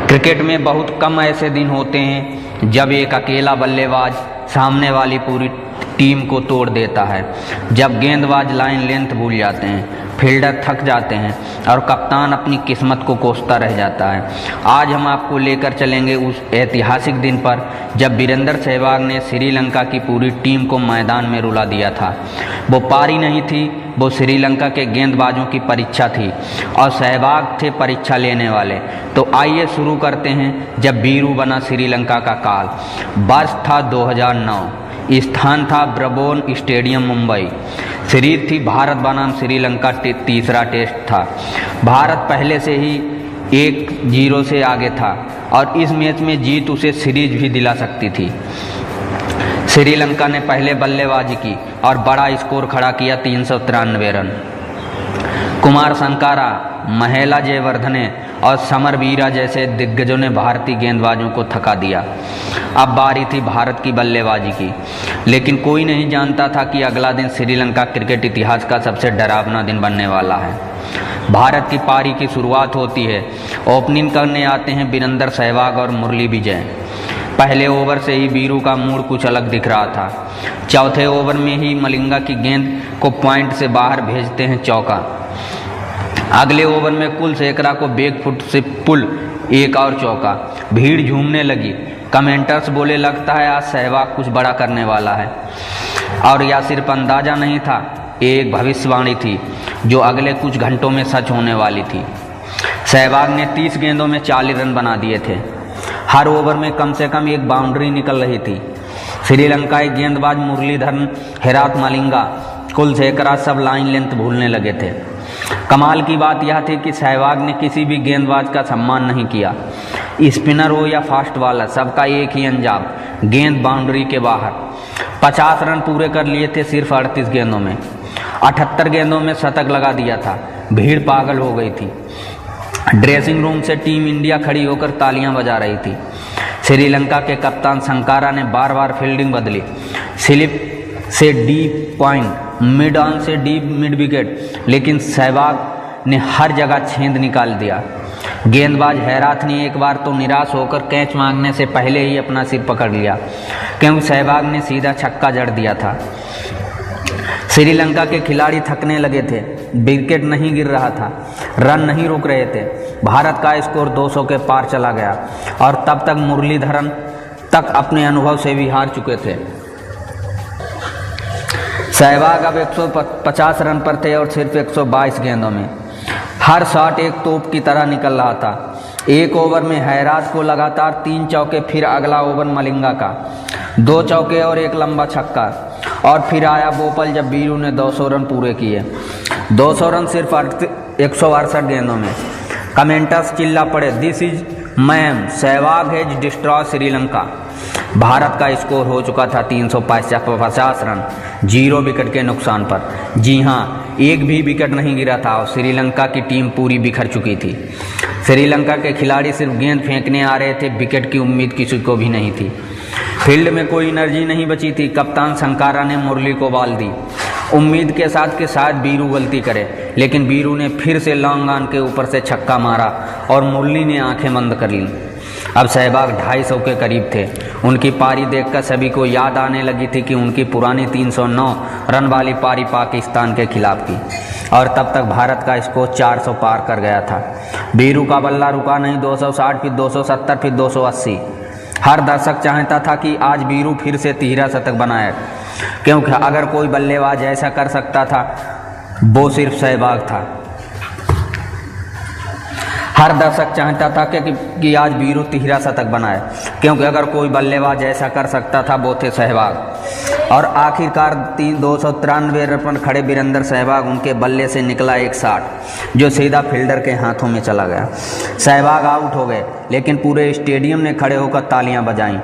Cricket में बहुत कम ऐसे दिन होते हैं जब एक अकेला बल्लेबाज सामने वाली पूरी टीम को तोड़ देता है। जब गेंदबाज लाइन लेंथ भूल जाते हैं, फील्डर थक जाते हैं और कप्तान अपनी किस्मत को कोसता रह जाता है। आज हम आपको लेकर चलेंगे उस ऐतिहासिक दिन पर जब वीरेंद्र सहवाग ने श्रीलंका की पूरी टीम को मैदान में रुला दिया था। वो पारी नहीं थी, वो श्रीलंका के गेंदबाजों की परीक्षा थी और सहवाग थे परीक्षा लेने वाले। तो आइए शुरू करते हैं जब वीरू बना श्रीलंका का काल। वर्ष था 2009, स्थान था ब्रबोर्न स्टेडियम मुंबई। सीरीज थी भारत बनाम श्रीलंका, तीसरा टेस्ट था। भारत पहले से ही 1-0 से आगे था और इस मैच में जीत उसे सीरीज भी दिला सकती थी। श्रीलंका ने पहले बल्लेबाजी की और बड़ा स्कोर खड़ा किया, 393 रन। कुमार संकारा, महेला जयवर्धने और समरवीरा जैसे दिग्गजों ने भारतीय गेंदबाजों को थका दिया। अब बारी थी भारत की बल्लेबाजी की, लेकिन कोई नहीं जानता था कि अगला दिन श्रीलंका क्रिकेट इतिहास का सबसे डरावना दिन बनने वाला है। भारत की पारी की शुरुआत होती है। ओपनिंग करने आते हैं वीरेंद्र सहवाग और मुरली विजय। पहले ओवर से ही वीरू का मूड कुछ अलग दिख रहा था। चौथे ओवर में ही मलिंगा की गेंद को पॉइंट से बाहर भेजते हैं चौका। अगले ओवर में कुलशेखरा को बैक फुट से पुल, एक और चौका। भीड़ झूमने लगी। कमेंटर्स बोले, लगता है आज सहवाग कुछ बड़ा करने वाला है। और यह सिर्फ अंदाजा नहीं था, एक भविष्यवाणी थी जो अगले कुछ घंटों में सच होने वाली थी। सहवाग ने 30 गेंदों में 40 रन बना दिए थे। हर ओवर में कम से कम एक बाउंड्री निकल रही थी। श्रीलंकाई गेंदबाज मुरलीधरन, हेरात मलिंगा, कुलशेखरा सब लाइन लेंथ भूलने लगे थे। कमाल की बात यह थी कि सहवाग ने किसी भी गेंदबाज का सम्मान नहीं किया। स्पिनर हो या फास्ट बॉलर, सबका एक ही अंजाम, गेंद बाउंड्री के बाहर। 50 रन पूरे कर लिए थे सिर्फ 38 गेंदों में। 78 गेंदों में शतक लगा दिया था। भीड़ पागल हो गई थी। ड्रेसिंग रूम से टीम इंडिया खड़ी होकर तालियां बजा रही थी। श्रीलंका के कप्तान संकारा ने बार बार फील्डिंग बदली। स्लिप से डीप पॉइंट, मिड ऑन से डीप मिड विकेट, लेकिन सहवाग ने हर जगह छेद निकाल दिया। गेंदबाज हैरात ने एक बार तो निराश होकर कैच मांगने से पहले ही अपना सिर पकड़ लिया, क्योंकि सहवाग ने सीधा छक्का जड़ दिया था। श्रीलंका के खिलाड़ी थकने लगे थे। विकेट नहीं गिर रहा था, रन नहीं रुक रहे थे। भारत का स्कोर 200 के पार चला गया और तब तक मुरलीधरन तक अपने अनुभव से भी हार चुके थे। सहवाग अब 150 रन पर थे और सिर्फ 122 गेंदों में। हर शॉट एक तोप की तरह निकल रहा था। एक ओवर में हैरात को लगातार 3 चौके, फिर अगला ओवर मलिंगा का 2 चौके और एक लंबा छक्का, और फिर आया बोपल जब वीरू ने 200 रन पूरे किए। 200 रन सिर्फ 168 गेंदों में। कमेंटर्स चिल्ला पड़े, this is ma'am, Sehwag has destroy Sri Lanka. Bharat का स्कोर हो चुका था 350 रन, 0 विकेट के नुकसान पर। जी हाँ, एक भी विकेट नहीं गिरा था और श्रीलंका की टीम पूरी बिखर चुकी थी। श्रीलंका के खिलाड़ी सिर्फ गेंद फेंकने आ रहे थे, विकेट की उम्मीद किसी को भी नहीं थी। फील्ड में कोई एनर्जी नहीं बची थी। कप्तान संकारा ने मुरली को बॉल दी, उम्मीद के साथ कि शायद वीरू गलती करे, लेकिन वीरू ने फिर से लॉन्ग ऑन के ऊपर से छक्का मारा और मुरली ने आंखें बंद कर लीं। अब सहवाग 250 के करीब थे। उनकी पारी देखकर सभी को याद आने लगी थी कि उनकी पुरानी 309 रन वाली पारी पाकिस्तान के खिलाफ की, और तब तक भारत का स्कोर 400 पार कर गया था। वीरू का बल्ला रुका नहीं, 260, फिर 270, फिर 280। हर दर्शक चाहता था कि आज वीरू फिर से तिहरा शतक बनाए, क्योंकि अगर कोई बल्लेबाज ऐसा कर सकता था वो सिर्फ सहवाग था। हर दर्शक चाहता था कि आज वीरू तिहरा शतक बनाए, क्योंकि अगर कोई बल्लेबाज ऐसा कर सकता था वो थे सहवाग। और आखिरकार 293 रन पर खड़े वीरेंद्र सहवाग, उनके बल्ले से निकला एक शॉट जो सीधा फील्डर के हाथों में चला गया। सहवाग आउट हो गए, लेकिन पूरे स्टेडियम ने खड़े होकर तालियां बजाईं।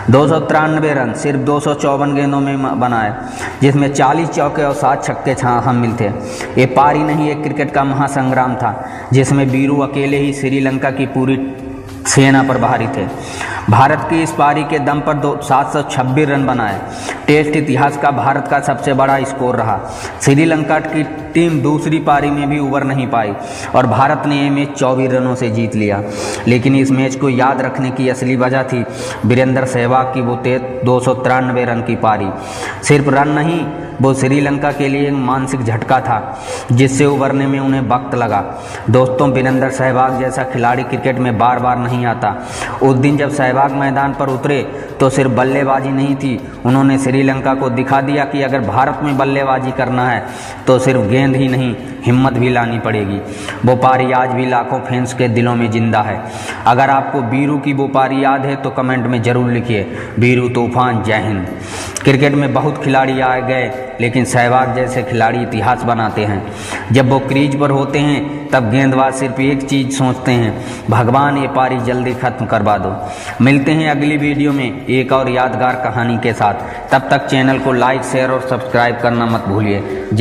293 रन सिर्फ 254 गेंदों में बनाए, जिसमें 40 चौके और 7 छक्के शामिल थे। ये पारी नहीं, एक क्रिकेट का महासंग्राम था जिसमें वीरू अकेले ही श्रीलंका की पूरी सेना पर भारी थे। भारत की इस पारी के दम पर 726 रन बनाए। टेस्ट इतिहास का भारत का सबसे बड़ा स्कोर रहा। श्रीलंका की टीम दूसरी पारी में भी उबर नहीं पाई और भारत ने ये मैच 24 रनों से जीत लिया। लेकिन इस मैच को याद रखने की असली वजह थी वीरेंद्र सहवाग की वो 293 रन की पारी। सिर्फ रन नहीं, वो श्रीलंका के लिए एक मानसिक झटका था जिससे उबरने में उन्हें वक्त लगा। दोस्तों, वीरेंद्र सहवाग जैसा खिलाड़ी क्रिकेट में बार बार नहीं आता। उस दिन जब सहवाग मैदान पर उतरे तो सिर्फ बल्लेबाजी नहीं थी, उन्होंने श्रीलंका को दिखा दिया कि अगर भारत में बल्लेबाजी करना है तो सिर्फ गेंद ही नहीं, हिम्मत भी लानी पड़ेगी। वो पारी आज भी लाखों फैंस के दिलों में जिंदा है। अगर आपको वीरू की वो पारी याद है तो कमेंट में ज़रूर लिखिए। वीरू तूफान, जय हिंद। क्रिकेट में बहुत खिलाड़ी आ गए, लेकिन सहवाग जैसे खिलाड़ी इतिहास बनाते हैं। जब वो क्रीज पर होते हैं तब गेंदबाज सिर्फ एक चीज़ सोचते हैं, भगवान ये पारी जल्दी खत्म करवा दो। मिलते हैं अगली वीडियो में एक और यादगार कहानी के साथ। तब तक चैनल को लाइक, शेयर और सब्सक्राइब करना मत भूलिए। जय